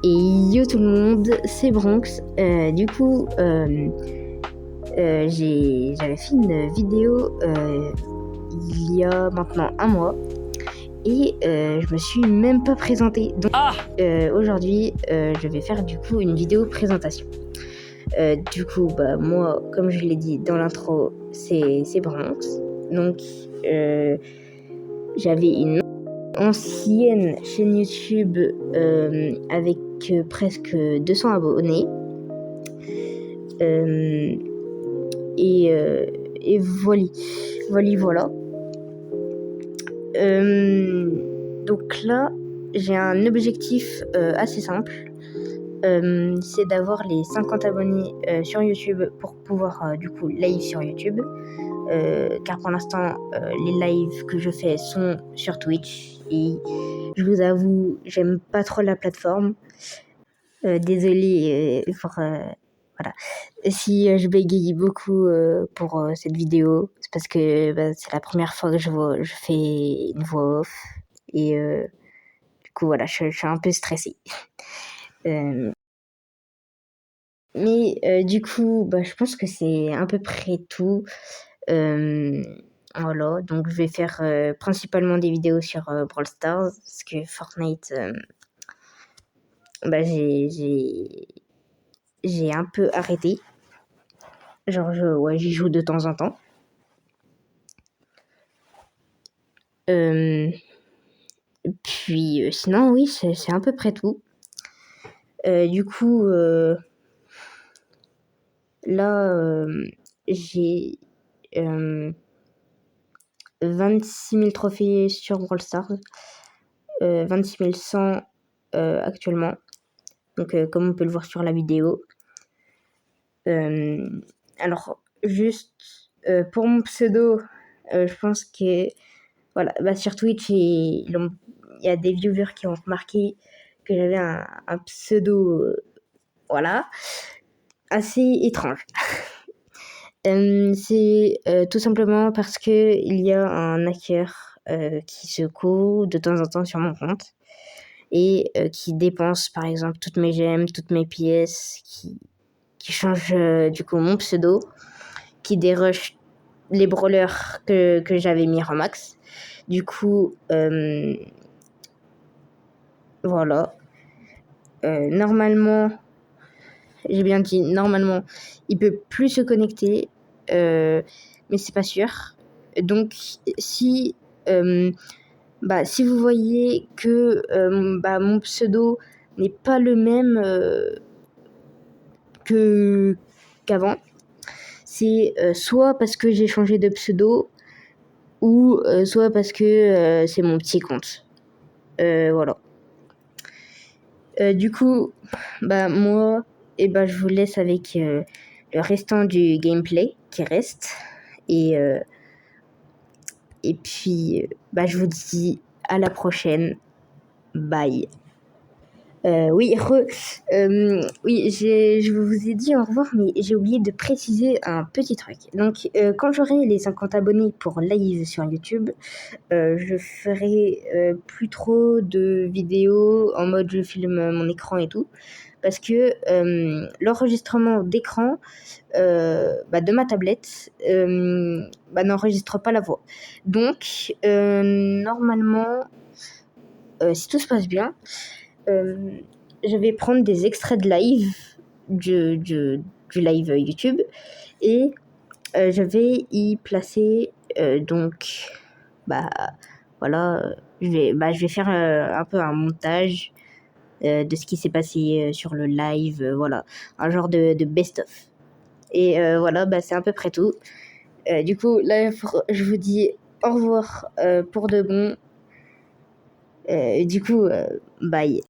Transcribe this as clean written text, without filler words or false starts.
Et yo tout le monde, c'est Bronx. J'avais fait une vidéo il y a maintenant un mois et je me suis même pas présentée. Donc aujourd'hui, je vais faire du coup une vidéo présentation. Moi, comme je l'ai dit dans l'intro, c'est Bronx. Donc j'avais une ancienne chaîne YouTube avec presque 200 abonnés. Et voilà. Donc là, j'ai un objectif assez simple. C'est d'avoir les 50 abonnés sur YouTube pour pouvoir du coup live sur YouTube. Car pour l'instant, les lives que je fais sont sur Twitch et je vous avoue, j'aime pas trop la plateforme. Désolée pour voilà. Si je bégaye beaucoup pour cette vidéo, c'est parce que c'est la première fois que je fais une voix off et du coup voilà, je suis un peu stressée. Mais du coup, je pense que c'est à peu près tout. Voilà, donc je vais faire principalement des vidéos sur Brawl Stars parce que Fortnite, j'ai un peu arrêté. Genre, j'y joue de temps en temps. Puis sinon, oui, c'est à peu près tout. Là, j'ai 26 000 trophées sur Brawl Stars, 26 100 actuellement. Donc, comme on peut le voir sur la vidéo. Alors, juste pour mon pseudo, je pense que voilà, sur Twitch, il y a des viewers qui ont remarqué que j'avais un pseudo, voilà, assez étrange. C'est tout simplement parce que il y a un hacker qui se court de temps en temps sur mon compte et qui dépense par exemple toutes mes gemmes, toutes mes pièces, qui change du coup mon pseudo, qui dérush les brawlers que j'avais mis en max. Du coup, voilà. Normalement, j'ai bien dit normalement, il peut plus se connecter, mais c'est pas sûr. Donc, si vous voyez que mon pseudo n'est pas le même qu'avant, c'est soit parce que j'ai changé de pseudo ou soit parce que c'est mon petit compte. Voilà. Du coup, moi, je vous laisse avec le restant du gameplay qui reste. Et puis, je vous dis à la prochaine. Bye. Oui, je vous ai dit au revoir, mais j'ai oublié de préciser un petit truc. Donc, quand j'aurai les 50 abonnés pour live sur YouTube, je ferai plus trop de vidéos en mode je filme mon écran et tout, parce que l'enregistrement d'écran de ma tablette n'enregistre pas la voix. Donc, normalement, si tout se passe bien, je vais prendre des extraits de live du live YouTube et je vais y placer voilà, je vais faire un peu un montage de ce qui s'est passé sur le live, voilà, un genre de best-of. Et voilà, c'est à peu près tout. Du coup, là, je vous dis au revoir pour de bon. Du coup, bye.